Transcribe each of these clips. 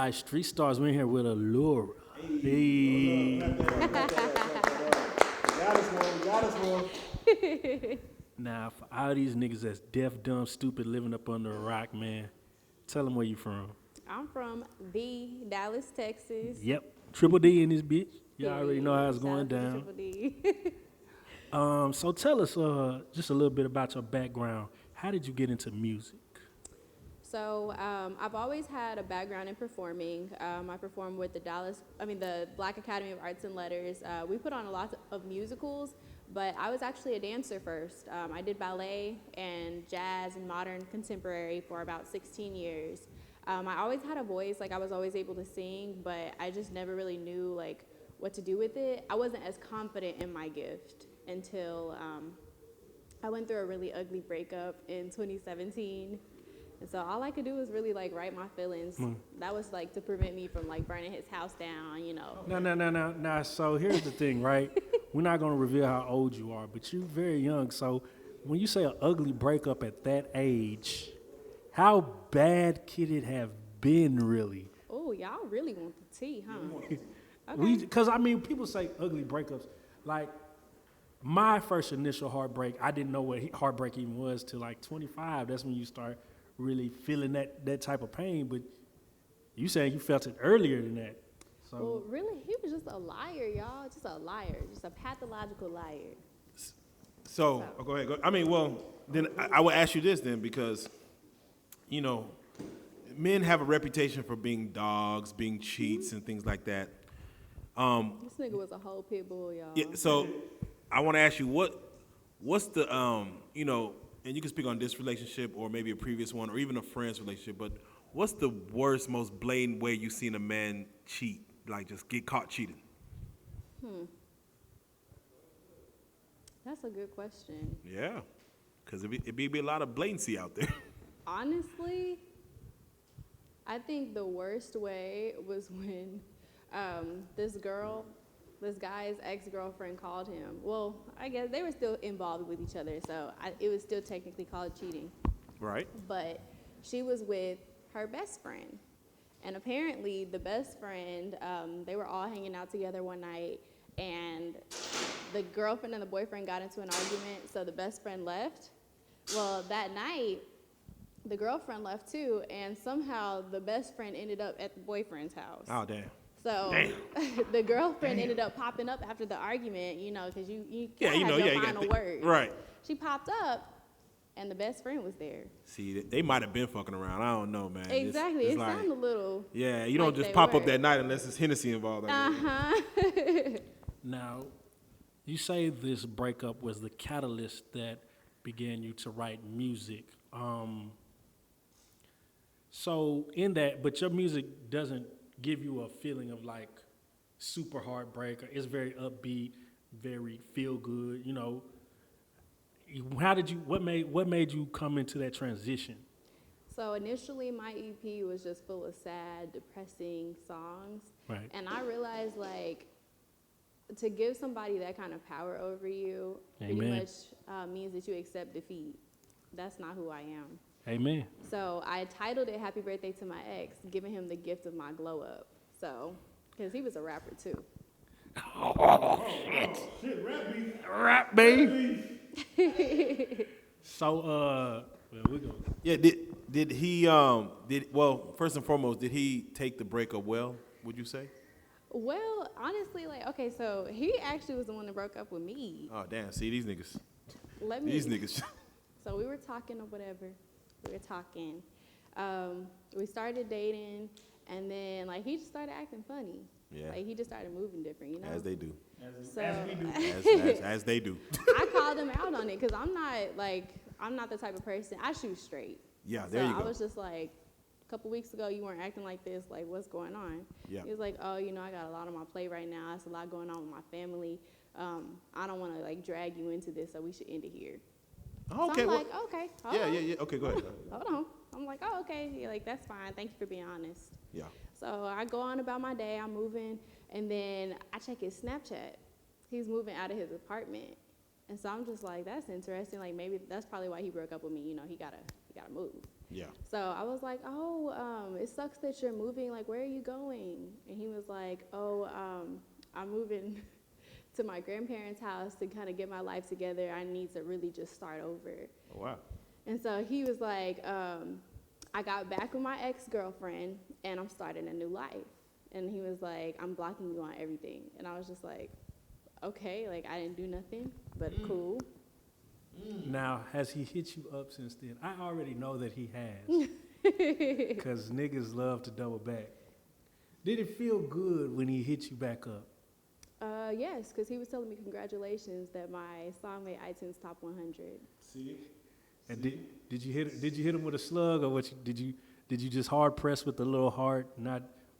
Reallyfe Street Stars. We're in here with Allura. Hey. Got us one. Now, for all these niggas that's deaf, dumb, stupid, living up under a rock, man, tell them where you from. I'm from the Dallas, Texas. Yep, Triple D in this bitch. Y'all Period. already know how it's Shout going out to down. Triple D. So tell us just a little bit about your background. How did you get into music? So I've always had a background in performing. I performed with the Black Academy of Arts and Letters. We put on a lot of musicals, but I was actually a dancer first. I did ballet and jazz and modern contemporary for about 16 years. I always had a voice, like I was always able to sing, but I just never really knew like what to do with it. I wasn't as confident in my gift until I went through a really ugly breakup in 2017. And so all I could do was really like write my feelings. That was like to prevent me from like burning his house down, you know. No. So here's the thing, right? We're not going to reveal how old you are, but you're very young. So when you say an ugly breakup at that age, how bad could it have been really? Oh, y'all really want the tea, huh? Okay. Because, I mean, people say ugly breakups. Like, my first initial heartbreak, I didn't know what heartbreak even was till like 25. That's when you start really feeling that type of pain. But you saying you felt it earlier than that. So. Well, really, he was just a liar, y'all. Just a liar. Just a pathological liar. So go ahead. I mean, well, then I will ask you this then, because, you know, men have a reputation for being dogs, being cheats, and things like that. This nigga was a whole pit bull, y'all. Yeah, so I want to ask you, what's the, you know, and you can speak on this relationship or maybe a previous one or even a friend's relationship, but what's the worst, most blatant way you've seen a man cheat, like just get caught cheating? That's a good question. Yeah, because it'd be a lot of blatancy out there. Honestly, I think the worst way was when this guy's ex-girlfriend called him. Well, I guess they were still involved with each other, so it was still technically called cheating. Right. But she was with her best friend. And apparently the best friend, they were all hanging out together one night, and the girlfriend and the boyfriend got into an argument, so the best friend left. Well, that night, the girlfriend left too, and somehow the best friend ended up at the boyfriend's house. Oh, damn. So the girlfriend ended up popping up after the argument, you know, because you can't have your final word. Right. She popped up, and the best friend was there. See, they might have been fucking around. I don't know, man. Exactly. It's It like, sounded a little. yeah, you don't like just they pop were. up that night unless it's Hennessy involved. Now, you say this breakup was the catalyst that began you to write music. So in that, but your music doesn't give you a feeling of like super heartbreak. It's very upbeat, very feel good. You know, what made you come into that transition? So initially, my EP was just full of sad, depressing songs. Right. And I realized, like, to give somebody that kind of power over you pretty much means that you accept defeat. That's not who I am. Amen. So I titled it Happy Birthday to My Ex, giving him the gift of my glow up. So, because he was a rapper too. Oh, shit. Rap beef. So, well, we go. Yeah, did he, well, first and foremost, did he take the breakup well, would you say? Well, honestly, like, okay, so he actually was the one that broke up with me. Oh, damn, see, these niggas. These niggas. So we were talking or whatever. We were talking. We started dating, and then, like, he just started acting funny. Yeah. Like, he just started moving different, you know? As they do. As As they do. I called him out on it, because I'm not the type of person. I shoot straight. Yeah, there you go. I was just like, a couple weeks ago, you weren't acting like this. Like, what's going on? Yeah. He was like, oh, you know, I got a lot on my plate right now. There's a lot going on with my family. I don't want to, like, drag you into this, so we should end it here. Oh, so okay. I'm like, okay. Hold on. Yeah. Okay, go ahead. Hold on. I'm like, oh, okay. Yeah, like, that's fine. Thank you for being honest. Yeah. So I go on about my day. I'm moving, and then I check his Snapchat. He's moving out of his apartment. And so I'm just like, that's interesting. Like, maybe that's probably why he broke up with me. You know, he gotta move. Yeah. So I was like, oh, it sucks that you're moving. Like, where are you going? And he was like, oh, I'm moving to my grandparents' house to kind of get my life together. I need to really just start over. Oh, wow. And so he was like, I got back with my ex-girlfriend, and I'm starting a new life. And he was like, I'm blocking you on everything. And I was just like, okay, like I didn't do nothing, but cool. Now, has he hit you up since then? I already know that he has, because niggas love to double back. Did it feel good when he hit you back up? Yes, because he was telling me congratulations that my song made iTunes Top 100. See? And did you hit him with a slug, or did you just hard press with the little heart?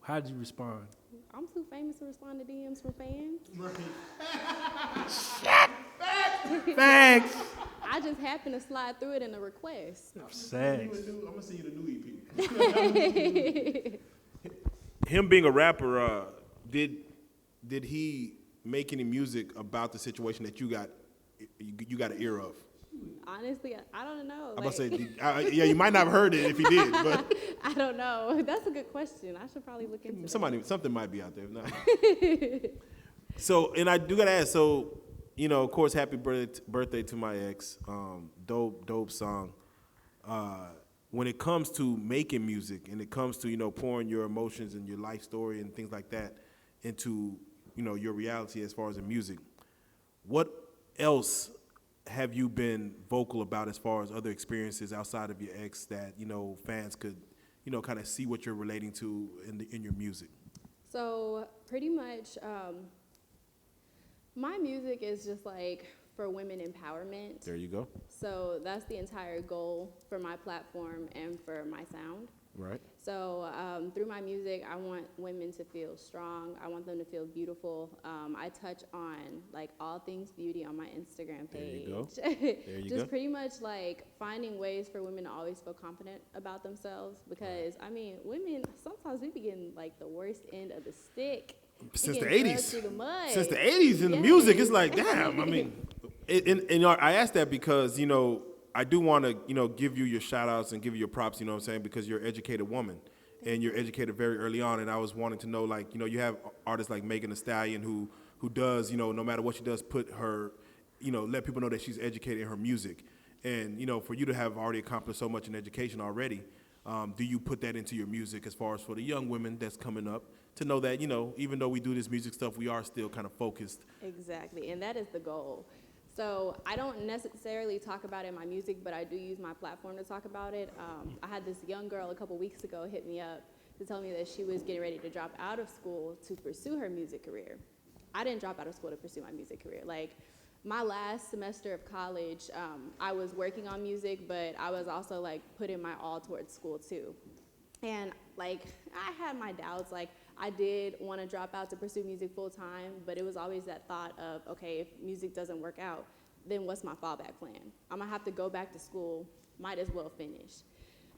How did you respond? I'm too famous to respond to DMs from fans. Thanks. I just happened to slide through it in a request. Thanks. I'm gonna send you the new EP. Him being a rapper, did he make any music about the situation that you got an ear of? Honestly, I don't know. I'm about to say, yeah, you might not have heard it if he did, but I don't know. That's a good question. I should probably look into something might be out there. If not. So, and I do gotta ask. So, of course, happy birthday to my ex. Dope song. When it comes to making music, and it comes to pouring your emotions and your life story and things like that into your reality as far as the music, what else have you been vocal about as far as other experiences outside of your ex that fans could kind of see what you're relating to in your music? So pretty much, my music is just like for women empowerment. There you go. So that's the entire goal for my platform and for my sound. Right. So through my music, I want women to feel strong. I want them to feel beautiful. I touch on like all things beauty on my Instagram page. There you go. Just pretty much like finding ways for women to always feel confident about themselves, because I mean, women sometimes we be getting like the worst end of the stick. Since the Getting 80s. through the mud. Since the 80s in the music, it's like, damn. I mean, and I asked that because I do want to, give you your shout outs and give you your props, what I'm saying, because you're an educated woman and you're educated very early on. And I was wanting to know, like, you have artists like Megan Thee Stallion who does, no matter what she does, put her, let people know that she's educated in her music. And, for you to have already accomplished so much in education already, do you put that into your music as far as for the young women that's coming up to know that, even though we do this music stuff, we are still kind of focused? Exactly, and that is the goal. So I don't necessarily talk about it in my music, but I do use my platform to talk about it. I had this young girl a couple weeks ago hit me up to tell me that she was getting ready to drop out of school to pursue her music career. I didn't drop out of school to pursue my music career. Like, my last semester of college, I was working on music, but I was also like putting my all towards school too. And like, I had my doubts. Like, I did want to drop out to pursue music full time, but it was always that thought of, okay, if music doesn't work out, then what's my fallback plan? I'm gonna have to go back to school, might as well finish.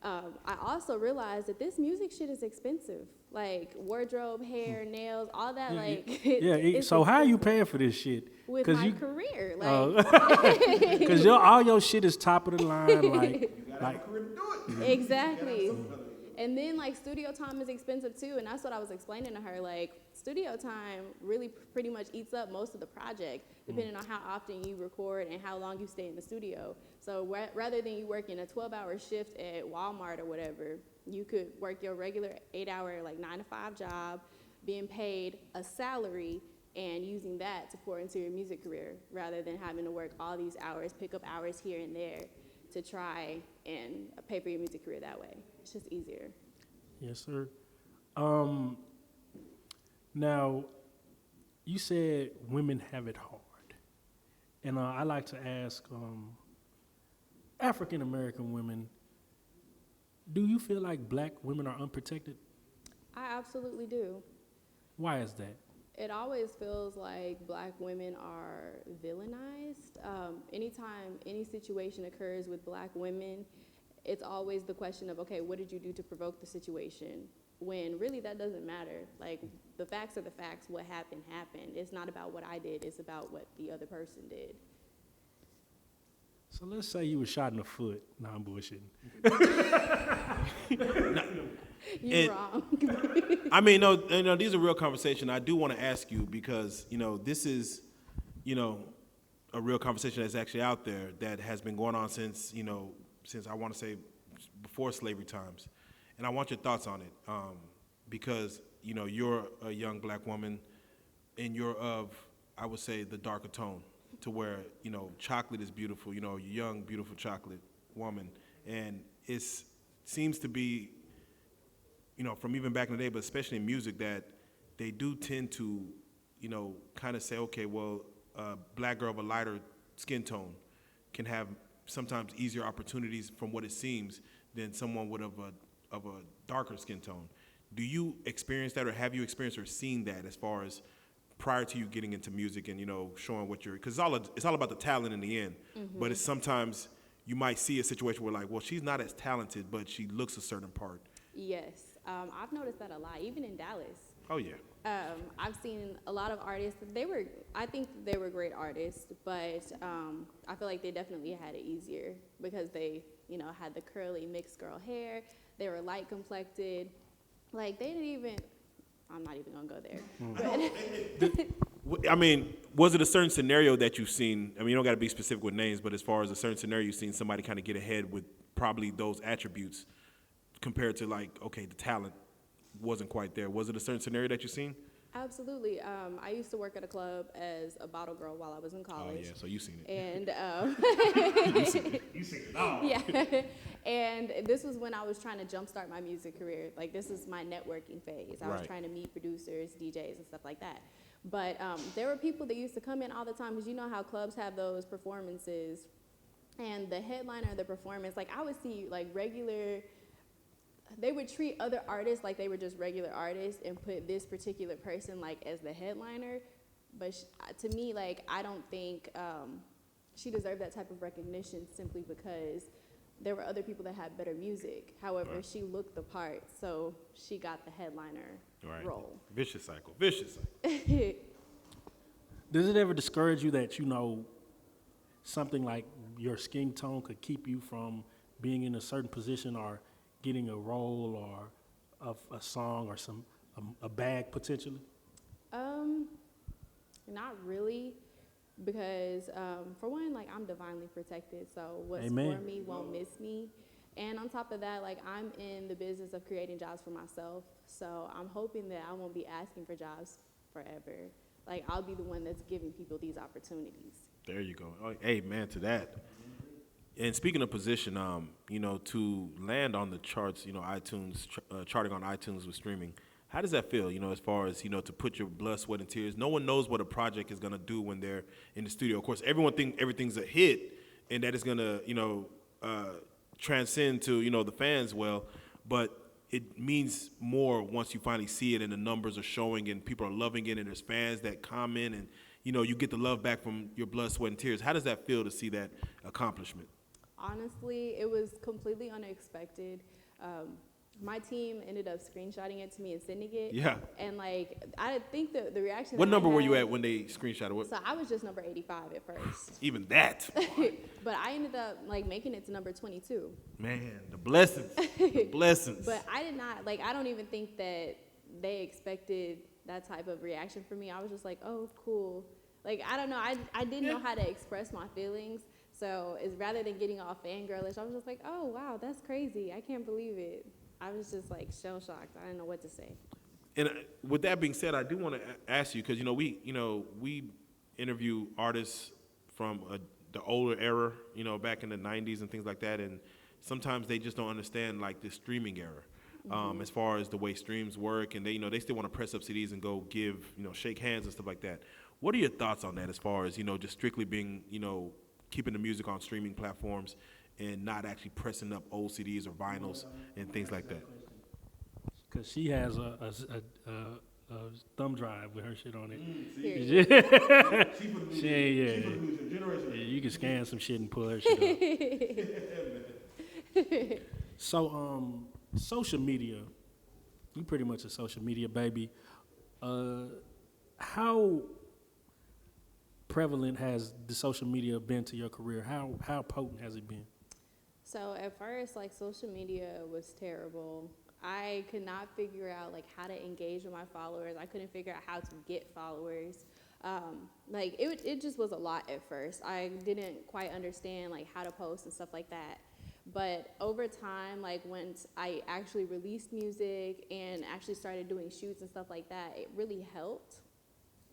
I also realized that this music shit is expensive. Like wardrobe, hair, nails, all that. So how are you paying for this shit? With my career, because all your shit is top of the line, like career to do it. Exactly. And then like studio time is expensive too, and that's what I was explaining to her. Like studio time really pretty much eats up most of the project, depending on how often you record and how long you stay in the studio. So rather than you working a 12-hour shift at Walmart or whatever, you could work your regular 8-hour like 9-to-5 job, being paid a salary, and using that to pour into your music career, rather than having to work all these hours, pick up hours here and there to try and pay for your music career that way. It's just easier. Yes, sir. Now, you said women have it hard. And I like to ask African-American women, do you feel like black women are unprotected? I absolutely do. Why is that? It always feels like black women are villainized. Anytime any situation occurs with black women, it's always the question of, okay, what did you do to provoke the situation? When really that doesn't matter. Like, the facts are the facts. What happened, happened. It's not about what I did. It's about what the other person did. So let's say you were shot in the foot. No, I'm bullshitting. You're wrong. I mean, no, these are real conversations. I do want to ask you because, this is, a real conversation that's actually out there that has been going on since I want to say before slavery times. And I want your thoughts on it because, you're a young black woman and you're of, I would say, the darker tone to where, chocolate is beautiful, you're a young, beautiful chocolate woman. And it seems to be, from even back in the day, but especially in music, that they do tend to, kind of say, okay, well, a black girl of a lighter skin tone can have sometimes easier opportunities from what it seems than someone with of a darker skin tone. Do you experience that, or have you experienced or seen that as far as prior to you getting into music and, showing what you're, because it's all about the talent in the end, but it's sometimes you might see a situation where like, well, she's not as talented, but she looks a certain part. Yes, I've noticed that a lot, even in Dallas. Oh yeah. I've seen a lot of artists. I think they were great artists, but I feel like they definitely had it easier because they, had the curly mixed girl hair. They were light complected. Like they didn't even. I'm not even gonna go there. I mean, was it a certain scenario that you've seen? I mean, you don't got to be specific with names, but as far as a certain scenario you've seen somebody kind of get ahead with probably those attributes compared to like, okay, the talent wasn't quite there. Was it a certain scenario that you've seen? Absolutely. I used to work at a club as a bottle girl while I was in college. Oh yeah, so you've seen it. And You seen it all. yeah, and this was when I was trying to jumpstart my music career. Like this is my networking phase. I was Right. trying to meet producers, DJs, and stuff like that. But there were people that used to come in all the time because you know how clubs have those performances, and the headliner of the performance, like I would see like regular. They would treat other artists like they were just regular artists and put this particular person like as the headliner. But to me, like, I don't think she deserved that type of recognition simply because there were other people that had better music. However, Right. she looked the part, so she got the headliner role. Vicious cycle. Vicious cycle. Does it ever discourage you that, something like your skin tone could keep you from being in a certain position or getting a role or a song or a bag potentially? Not really, because for one, like I'm divinely protected, so what's Amen. for me won't miss me. And on top of that, like I'm in the business of creating jobs for myself, so I'm hoping that I won't be asking for jobs forever. Like I'll be the one that's giving people these opportunities. There you go. Oh, amen to that. And speaking of position, to land on the charts, iTunes, charting on iTunes with streaming, how does that feel, as far as, to put your blood, sweat, and tears? No one knows what a project is going to do when they're in the studio. Of course, everyone thinks everything's a hit and that it's going to, transcend to, the fans well, but it means more once you finally see it and the numbers are showing and people are loving it and there's fans that comment and, you get the love back from your blood, sweat, and tears. How does that feel to see that accomplishment? Honestly, it was completely unexpected. My team ended up screenshotting it to me and sending it. Yeah. And like, I think the reaction. What that I number were you had- at when they screenshotted? What? So I was just number 85 at first. Even that. But I ended up like making it to number 22. Man, the blessings. The blessings. But I did not, like, I don't even think that they expected that type of reaction from me. I was just like, oh, cool. Like, I don't know. I didn't know how to express my feelings. So it's rather than getting all fangirlish, I was just like, oh, wow, that's crazy. I can't believe it. I was just like shell shocked. I didn't know what to say. And with that being said, I do want to ask you, because, we interview artists from the older era, back in the 90s and things like that. And sometimes they just don't understand, like, the streaming era, as far as the way streams work. And they still want to press up CDs and go give, shake hands and stuff like that. What are your thoughts on that as far as, just strictly being, keeping the music on streaming platforms and not actually pressing up old CDs or vinyls and things like that? Because she has a thumb drive with her shit on it. Period. Yeah, you can scan some shit and pull her shit up. So, social media, you pretty much a social media baby. How prevalent has the social media been to your career? How potent has it been? So at first, like, social media was terrible. I could not figure out like how to engage with my followers. I couldn't figure out how to get followers. Like it just was a lot at first. I didn't quite understand like how to post and stuff like that. But over time, like once I actually released music and actually started doing shoots and stuff like that, it really helped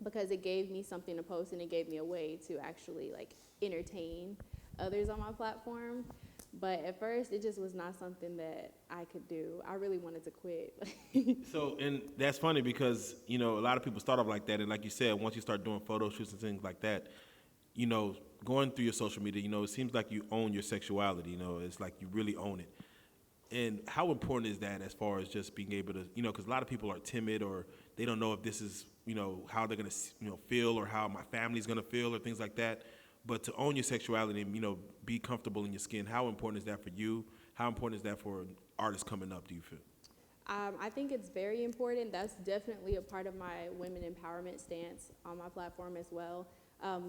because it gave me something to post and it gave me a way to actually like entertain others on my platform. But at first, it just was not something that I could do. I really wanted to quit. So, and that's funny because, you know, a lot of people start off like that. And like you said, once you start doing photo shoots and things like that, you know, going through your social media, you know, it seems like you own your sexuality. You know, it's like you really own it. And how important is that as far as just being able to, you know, because a lot of people are timid or they don't know if this is, you know, how they're going to, you know, feel or how my family's going to feel or things like that. But to own your sexuality and, you know, be comfortable in your skin, how important is that for you? How important is that for artists coming up, do you feel? I think it's very important. That's definitely a part of my women empowerment stance on my platform as well.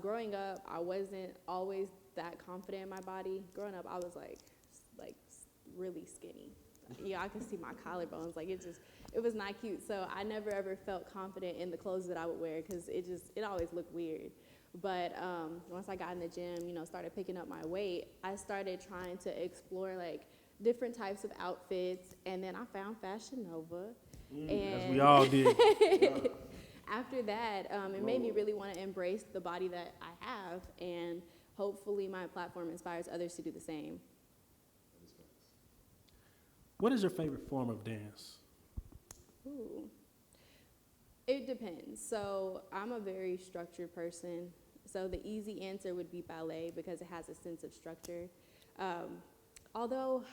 Growing up, I wasn't always that confident in my body. Growing up, I was like really skinny. Yeah, I could see my collarbones. Like it was not cute. So I never ever felt confident in the clothes that I would wear because it always looked weird. But once I got in the gym, you know, started picking up my weight, I started trying to explore like different types of outfits, and then I found Fashion Nova. As we all did. After that, it made me really want to embrace the body that I have, and hopefully my platform inspires others to do the same. What is your favorite form of dance? Ooh. It depends. So I'm a very structured person. So the easy answer would be ballet because it has a sense of structure. Although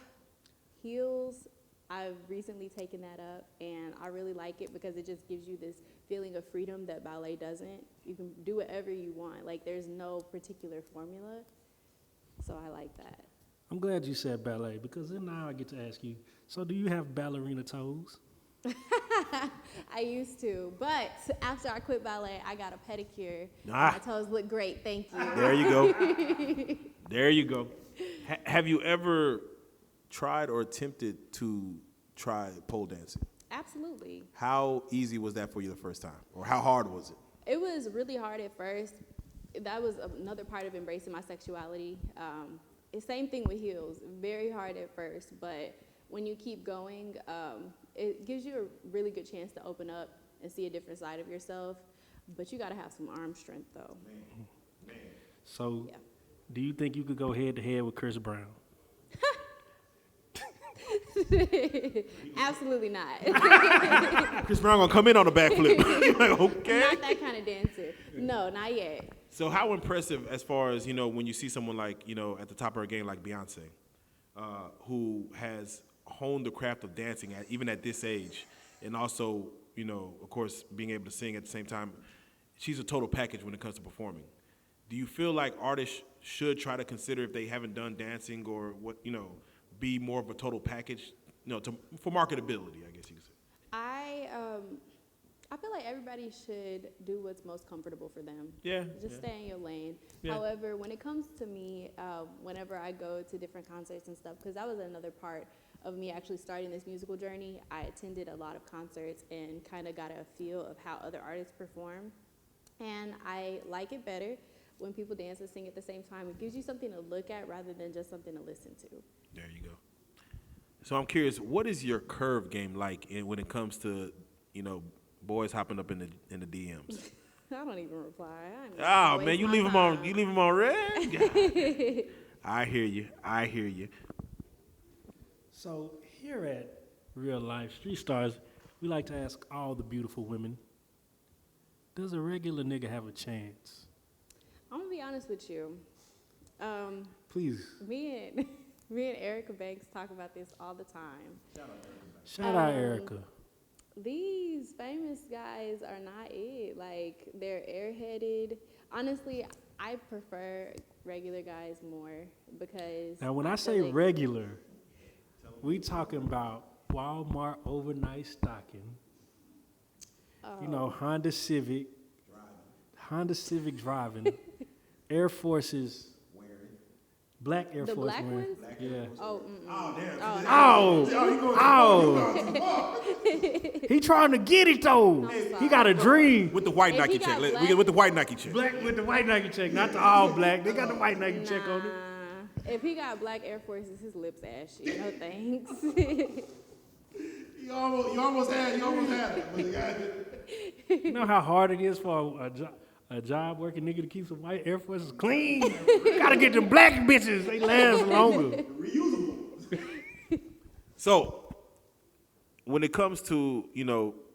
heels, I've recently taken that up and I really like it because it just gives you this feeling of freedom that ballet doesn't. You can do whatever you want. Like there's no particular formula. So I like that. I'm glad you said ballet because then now I get to ask you, so do you have ballerina toes? I used to, but after I quit ballet, I got a pedicure. Ah. My toes look great, thank you. There you go. There you go. Have you ever tried or attempted to try pole dancing? Absolutely. How easy was that for you the first time? Or how hard was it? It was really hard at first. That was another part of embracing my sexuality. It's same thing with heels, very hard at first, but when you keep going, it gives you a really good chance to open up and see a different side of yourself. But you got to have some arm strength, though. Man. So Yeah. do you think you could go head to head with Chris Brown? Absolutely not. Chris Brown gonna come in on a backflip. Like, okay. Not that kind of dancer. No, not yet. So how impressive as far as, you know, when you see someone like, you know, at the top of her game like Beyonce, who has honed the craft of dancing even at this age, and also, you know, of course, being able to sing at the same time. She's a total package when it comes to performing. Do you feel like artists should try to consider, if they haven't done dancing or what, you know, be more of a total package, you know, for marketability, I guess you could say? I feel like everybody should do what's most comfortable for them. Yeah. Just stay in your lane. Yeah. However, when it comes to me, whenever I go to different concerts and stuff, because that was another part of me actually starting this musical journey, I attended a lot of concerts and kind of got a feel of how other artists perform. And I like it better when people dance and sing at the same time. It gives you something to look at rather than just something to listen to. There you go. So I'm curious, what is your curve game like when it comes to, you know, boys hopping up in the DMs? I don't even reply. Oh man, you leave them on red. I hear you. So here at Real Life Street Stars, we like to ask all the beautiful women, does a regular nigga have a chance? I'm gonna be honest with you. Please. Me and Erica Banks talk about this all the time. Shout out Erica. These famous guys are not it. Like, they're airheaded. Honestly, I prefer regular guys more because... Now, when I say feel like regular, we talking about Walmart overnight stocking. You know, Honda Civic, Honda Civic driving, Air Forces, black Air The Force black wearing. ones? Yeah. Oh, He trying to get it though. He got a dream. With the white If he Nike got check. black- We get with the white Nike check. Black with the white Nike check, not the all black. They got the white Nike check on it. nah. If he got black Air Forces, his lips ashy. No thanks. You almost had it. But you got it. You know how hard it is for a job working nigga to keep some white Air Forces clean? Gotta get them black bitches. They last longer. Reusable. So, when it comes to,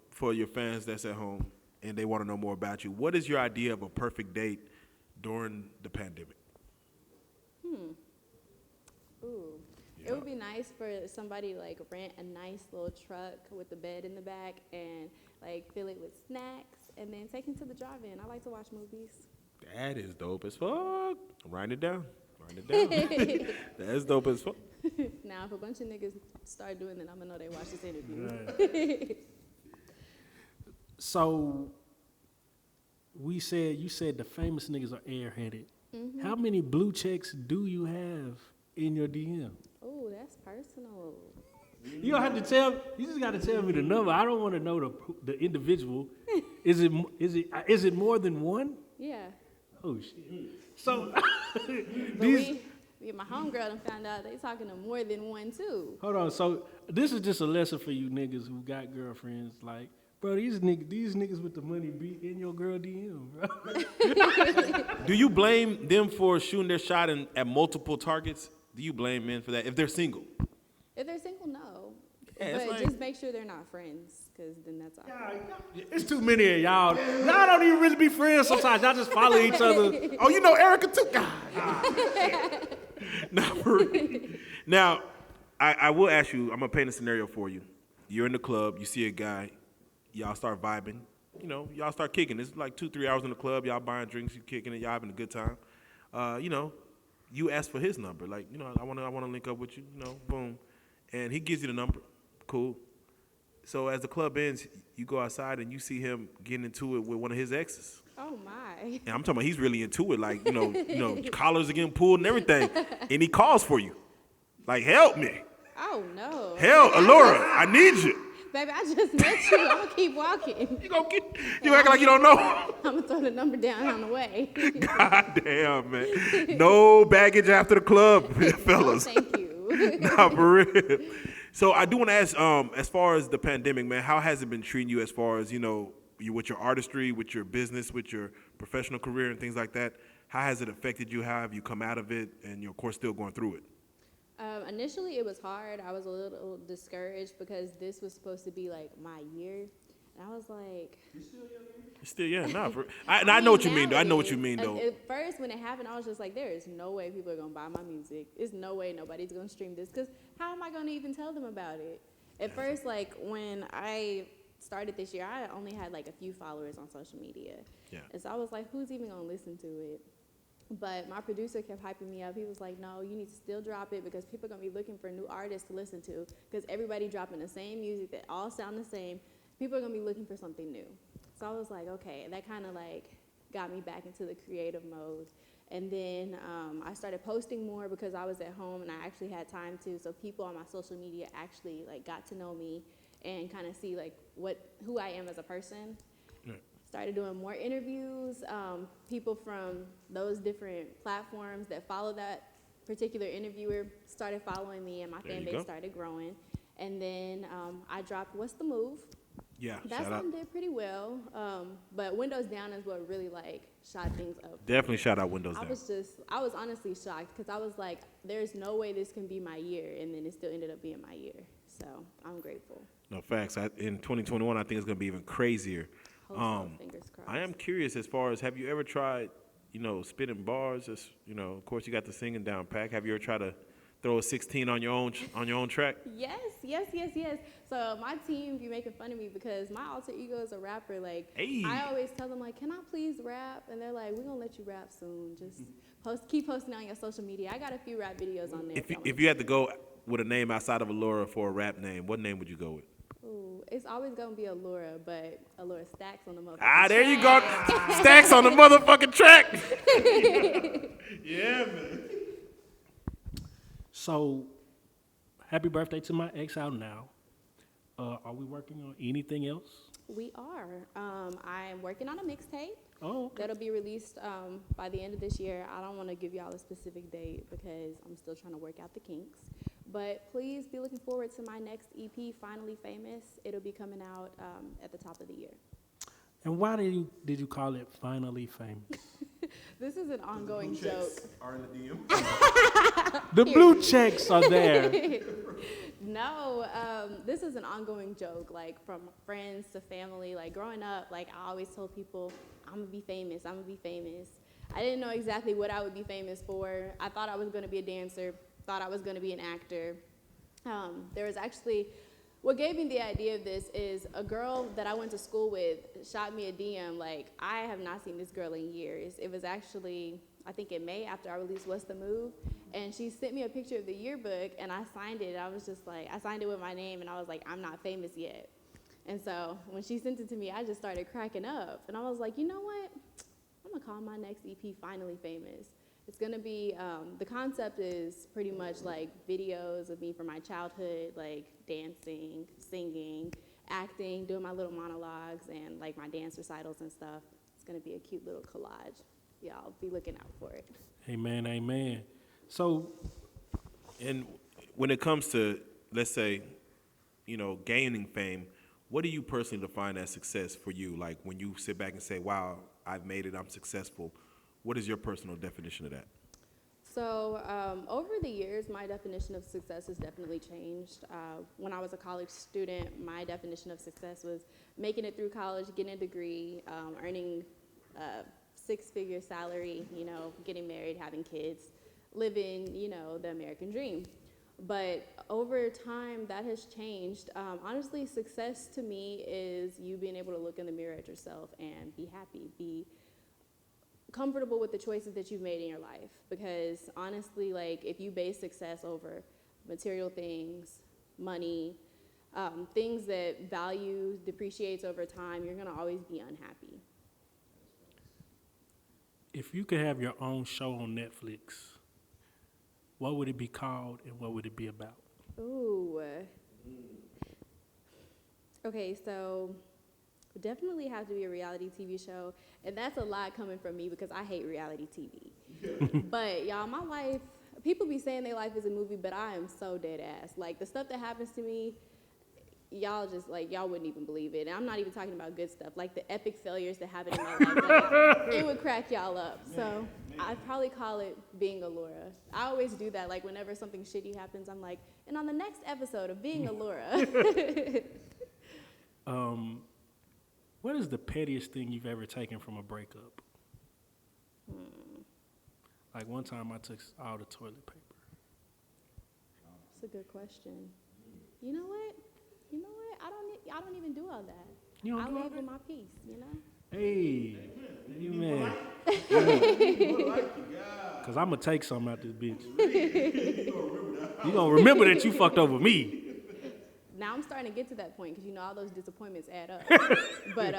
for your fans that's at home and they want to know more about you, what is your idea of a perfect date during the pandemic? Ooh. It would be nice for somebody to like rent a nice little truck with a bed in the back and like fill it with snacks and then take him to the drive-in. I like to watch movies. That is dope as fuck. Write it down. That's dope as fuck. Now, if a bunch of niggas start doing that, I'm gonna know they watch this interview. So, you said the famous niggas are airheaded. How many blue checks do you have in your DM? Oh, that's personal. You don't have to tell. You just got to tell me the number. I don't want to know the individual. Is it more than one? Yeah. Oh shit. So But these. my homegirl done found out they talking to more than one too. Hold on. So this is just a lesson for you niggas who got girlfriends. Like, bro, these niggas with the money be in your girl DM, bro. Do you blame them for shooting their shot at multiple targets? Do you blame men for that if they're single? If they're single, no. Yeah, it's but like- just make sure they're not friends, because then that's all. It's too many of y'all. Y'all don't even really be friends sometimes. Y'all just follow each other. Oh, you know Erica too? Nah, for real. Now, I will ask you, I'm going to paint a scenario for you. You're in the club, you see a guy, y'all start vibing, y'all start kicking. It's like 2-3 hours in the club, y'all buying drinks, you kicking it, y'all having a good time. You ask for his number, like, I want to link up with you, boom. And he gives you the number, cool. So as the club ends, you go outside and you see him getting into it with one of his exes. Oh my. And I'm talking about he's really into it, like, collars are getting pulled and everything. And he calls for you. Like, help me. Oh no. Help, Allura, I need you. Baby, I just met you. I'm gonna keep walking. You acting like you don't know. I'm gonna throw the number down on the way. God damn, man. No baggage after the club, fellas. Oh, thank you. Nah, for real. So I do want to ask, as far as the pandemic, man, how has it been treating you as far as, you with your artistry, with your business, with your professional career and things like that? How has it affected you? How have you come out of it and you're, of course, still going through it? Initially, it was hard. I was a little discouraged because this was supposed to be like my year. And I was like... Still, yeah, nah. I know what you mean, though. I know what you mean, though. At first, when it happened, I was just like, there is no way people are going to buy my music. There's no way nobody's going to stream this because how am I going to even tell them about it? At first, like, when I started this year, I only had, like, a few followers on social media. Yeah. And so I was like, who's even going to listen to it? But my producer kept hyping me up. He was like, no, you need to still drop it because people are going to be looking for new artists to listen to because everybody dropping the same music that all sound the same. People are going to be looking for something new. So I was like, okay, that kind of like got me back into the creative mode. And then I started posting more because I was at home and I actually had time to. So people on my social media actually like got to know me and kind of see like who I am as a person. Yeah. Started doing more interviews. People from those different platforms that follow that particular interviewer started following me and my fan base started growing. And then I dropped What's the Move? Yeah, that song did pretty well, but Windows Down is what really like shot things up. Definitely shout out Windows Down. I was honestly shocked because I was like, there's no way this can be my year, and then it still ended up being my year. So I'm grateful. No, facts. In 2021, I think it's gonna be even crazier. Fingers crossed. I am curious as far as have you ever tried, spitting bars? Just, of course you got the singing down pat. Have you ever tried to throw a 16 on your own track? Yes. So my team be making fun of me because my alter ego is a rapper. Like, hey. I always tell them, like, can I please rap? And they're like, we're going to let you rap soon. Just keep posting on your social media. I got a few rap videos on there. If you had to go with a name outside of Allura for a rap name, what name would you go with? Ooh, it's always gonna be Allura, but Allura stacks on the motherfucker. Ah, there you go. Stacks on the motherfucking track. Yeah, man. So, happy birthday to my ex out now. Are we working on anything else? We are. I'm working on a mixtape. Oh, okay. That'll be released by the end of this year. I don't want to give y'all a specific date because I'm still trying to work out the kinks. But please be looking forward to my next EP, Finally Famous. It'll be coming out at the top of the year. And why did you call it Finally Famous? This is an ongoing joke. Are in the DM. The blue checks are there. No, this is an ongoing joke, like from friends to family. Like growing up, like I always told people, I'm gonna be famous, I'm gonna be famous. I didn't know exactly what I would be famous for. I thought I was gonna be a dancer, thought I was gonna be an actor. There was actually, what gave me the idea of this is a girl that I went to school with shot me a DM. Like, I have not seen this girl in years. It was actually, I think in May after I released What's the Move, and she sent me a picture of the yearbook, and I signed it. I was just like, I signed it with my name, and I was like, I'm not famous yet. And so when she sent it to me, I just started cracking up, and I was like, you know what? I'm gonna call my next EP Finally Famous. It's gonna be, the concept is pretty much like videos of me from my childhood, like dancing, singing, acting, doing my little monologues, and like my dance recitals and stuff. It's gonna be a cute little collage. Y'all be looking out for it. Amen, amen. So, And when it comes to, let's say, gaining fame, what do you personally define as success for you? Like when you sit back and say, wow, I've made it, I'm successful. What is your personal definition of that? So over the years, my definition of success has definitely changed. When I was a college student, my definition of success was making it through college, getting a degree, earning a six-figure salary, getting married, having kids, living, the American dream. But over time, that has changed. Honestly, success to me is you being able to look in the mirror at yourself and be happy, be comfortable with the choices that you've made in your life. Because honestly, like if you base success over material things, money, things that value depreciates over time, you're gonna always be unhappy. if you could have your own show on Netflix, what would it be called and what would it be about? Ooh. Okay, so definitely have to be a reality TV show. And that's a lot coming from me because I hate reality TV. But y'all, my life, people be saying their life is a movie, but I am so dead ass. Like the stuff that happens to me, y'all just like, y'all wouldn't even believe it. And I'm not even talking about good stuff, like the epic failures that happen in my life. Like, it would crack y'all up. So I'd probably call it Being Allura. I always do that. Like whenever something shitty happens, I'm like, and on the next episode of Being Allura. What is the pettiest thing you've ever taken from a breakup? Like one time I took all the toilet paper. That's a good question. You know what? I don't even do all that. You don't I do all leave that? with my piece, you know? Hey, amen. Because I'm going to take something out this bitch. You going to remember that you fucked over me. Now I'm starting to get to that point because, you know, all those disappointments add up. But,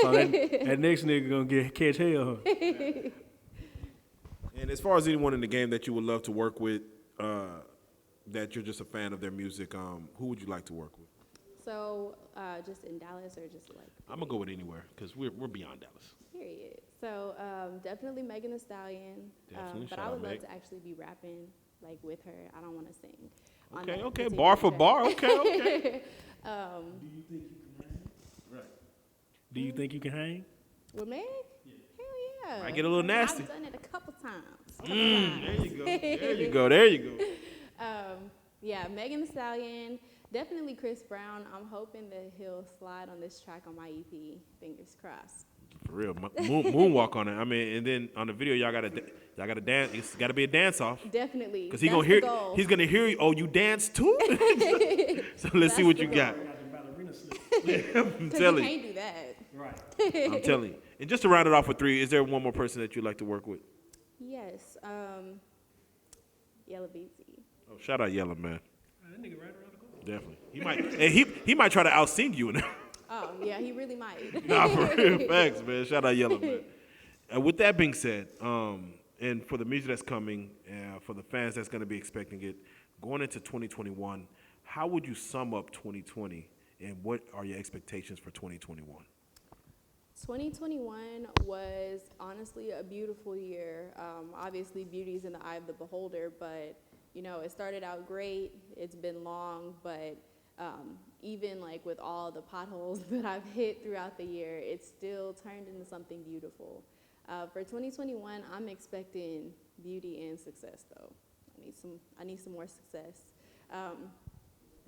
So that next nigga going to catch hell, huh? And as far as anyone in the game that you would love to work with, that you're just a fan of their music, who would you like to work with? So just in Dallas or just like? I'm going to go with anywhere because we're beyond Dallas. Period. So definitely Megan Thee Stallion. Definitely. But Shout I would out love Meg. to actually be rapping like with her. I don't want to sing. on Okay, that okay, particular bar for track. bar, okay. Do you think you can hang? With Meg? Hell yeah. Might get a little nasty. I've done it a couple times. There you go. There you go. There you go. Yeah, Megan Thee Stallion, definitely Chris Brown. I'm hoping that he'll slide on this track on my EP. Fingers crossed. For real, moonwalk on it. I mean, and then on the video, y'all gotta dance. It's gotta be a dance off. Definitely. Because That's he's gonna hear you. Oh, you dance too? So let's see That's what the you got. goal. I'm 'Cause telling you you. can't do that. Right. I'm telling you. And just to round it off with 3, is there one more person that you'd like to work with? Yes. Yellow BZ. Oh, shout out Yellowman. That nigga right around the corner. Definitely. He might, and he might try to out-sing you in it. Oh, yeah, he really might. Nah, for real. Facts, man. Shout out Yellowman. With that being said, and for the music that's coming, for the fans that's going to be expecting it, going into 2021, how would you sum up 2020, and what are your expectations for 2021? 2021 was honestly a beautiful year. Obviously, beauty is in the eye of the beholder, but you know, it started out great. It's been long, but even like with all the potholes that I've hit throughout the year, it's still turned into something beautiful. For 2021, I'm expecting beauty and success, though. I need some more success.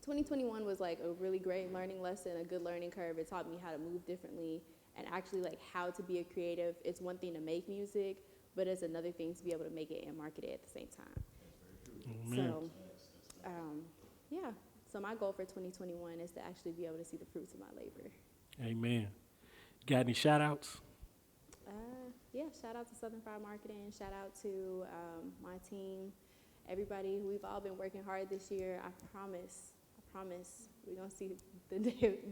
2021 was like a really great learning lesson, a good learning curve. It taught me how to move differently and actually like how to be a creative. It's one thing to make music, but it's another thing to be able to make it and market it at the same time. So, yeah. So my goal for 2021 is to actually be able to see the fruits of my labor. Amen. Got any shout-outs? Yeah, shout out to Southern Fried Marketing. Shout out to my team, everybody. We've all been working hard this year. I promise we're going to see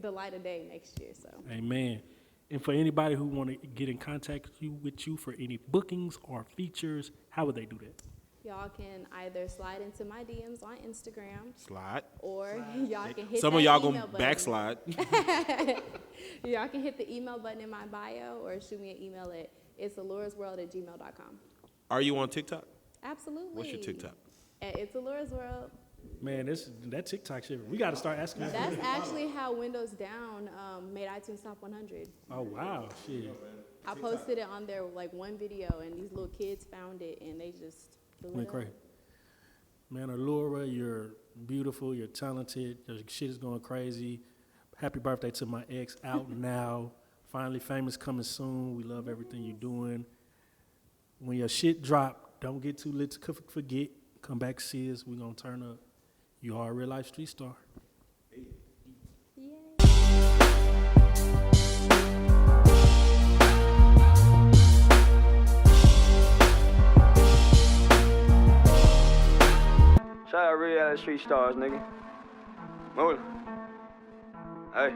the light of day next year. So. Amen. And for anybody who want to get in contact with you for any bookings or features, how would they do that? Y'all can either slide into my DMs on Instagram. Slide. Or y'all can hit Some that of y'all email gonna button. backslide. Y'all can hit the email button in my bio or shoot me an email at itsallurasworld@gmail.com. Are you on TikTok? Absolutely. What's your TikTok? At It's Allura's World. Man, that TikTok shit, we got to start asking. That's actually how Windows Down made iTunes Top 100. Oh, wow. Shit. I posted it on there like one video, and these little kids found it, and they just blew Went it crazy. up. Man, Allura, you're beautiful. You're talented. Your shit is going crazy. Happy birthday to my ex. Out now. Finally Famous coming soon. We love everything you're doing. When your shit drop, don't get too lit to forget. Come back, see us. We're going to turn up. You are a real life street star. Yay. Shout out Reallyfe Street Stars, nigga. Move. Hey.